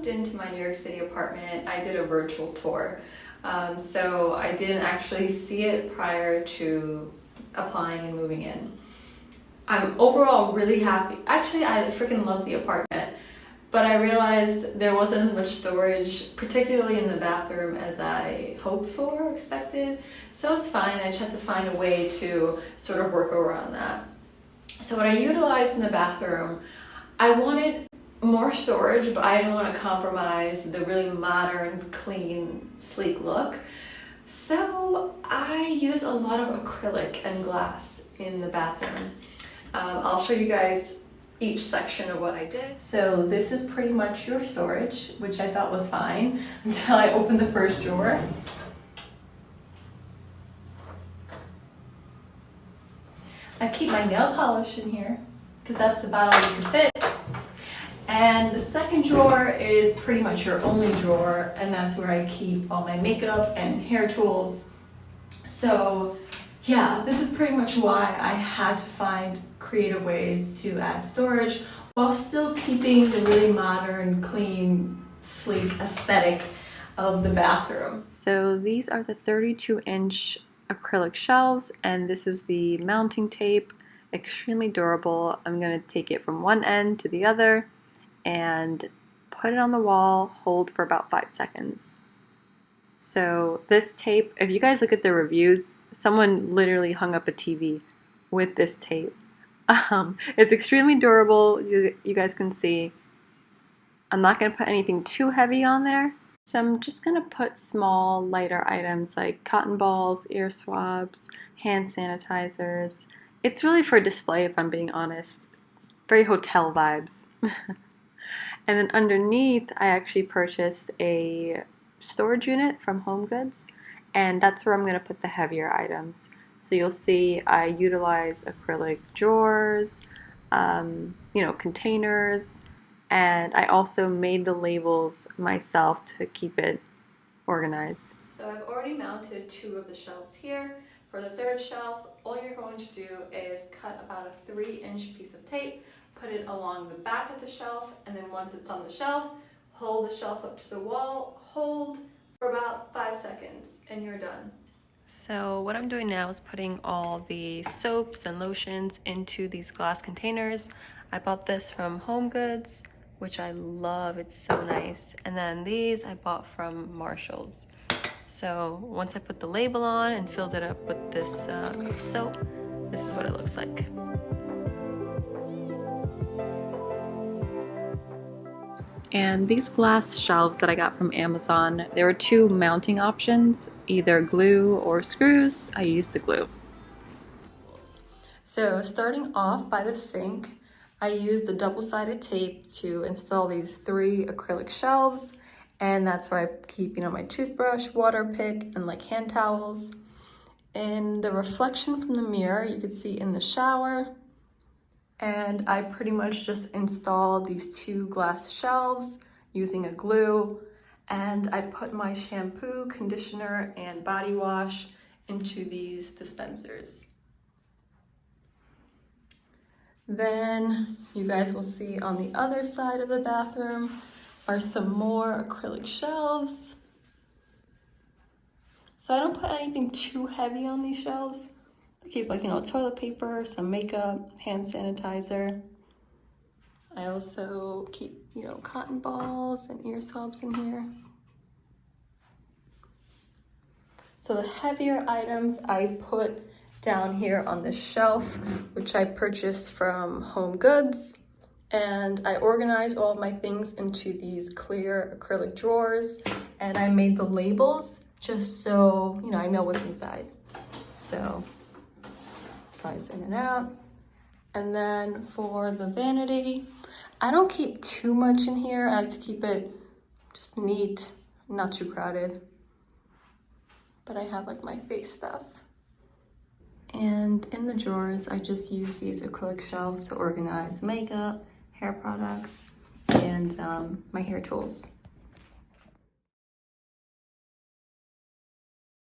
into my New York City apartment, I did a virtual tour. So I didn't actually see it prior to applying and moving in. I'm overall really happy. Actually, I freaking love the apartment, but I realized there wasn't as much storage, particularly in the bathroom, as I hoped for or expected. So it's fine. I just have to find a way to sort of work around that. So what I utilized in the bathroom, I wanted more storage, but I didn't want to compromise the really modern, clean, sleek look. So I use a lot of acrylic and glass in the bathroom. I'll show you guys each section of what I did. So this is pretty much your storage, which I thought was fine until I opened the first drawer. I keep my nail polish in here because that's about all you can fit. And the second drawer is pretty much your only drawer, and that's where I keep all my makeup and hair tools. So yeah, this is pretty much why I had to find creative ways to add storage while still keeping the really modern, clean, sleek aesthetic of the bathroom. So these are the 32-inch acrylic shelves, and this is the mounting tape. Extremely durable. I'm going to take it from one end to the other and put it on the wall, hold for about 5 seconds. So this tape, if you guys look at the reviews, someone literally hung up a TV with this tape. It's extremely durable, you guys can see. I'm not going to put anything too heavy on there. So I'm just going to put small, lighter items like cotton balls, ear swabs, hand sanitizers. It's really for display, if I'm being honest. Very hotel vibes. And then underneath, I actually purchased a storage unit from HomeGoods, and that's where I'm going to put the heavier items. So you'll see I utilize acrylic drawers, containers, and I also made the labels myself to keep it organized. So I've already mounted 2 of the shelves here. For the third shelf, all you're going to do is cut about a 3-inch piece of tape, put it along the back of the shelf, and then once it's on the shelf, hold the shelf up to the wall, hold for about 5 seconds, and you're done. So what I'm doing now is putting all the soaps and lotions into these glass containers. I bought this from HomeGoods, which I love, it's so nice. And then these I bought from Marshall's. So once I put the label on and filled it up with this soap, this is what it looks like. And these glass shelves that I got from Amazon, there were 2 mounting options, either glue or screws. I used the glue. So starting off by the sink, I used the double-sided tape to install these 3 acrylic shelves, and that's where I keep, my toothbrush, water pick, and like hand towels. In the reflection from the mirror, you could see in the shower, and I pretty much just installed these 2 glass shelves using a glue, and I put my shampoo, conditioner, and body wash into these dispensers. Then you guys will see on the other side of the bathroom are some more acrylic shelves. So I don't put anything too heavy on these shelves. I keep toilet paper, some makeup, hand sanitizer. I also keep, cotton balls and ear swabs in here. So the heavier items I put down here on this shelf, which I purchased from HomeGoods. And I organized all of my things into these clear acrylic drawers, and I made the labels just so, I know what's inside. So slides in and out. And then for the vanity, I don't keep too much in here. I like to keep it just neat, not too crowded. But I have like my face stuff. And in the drawers, I just use these acrylic shelves to organize makeup, hair products, and my hair tools.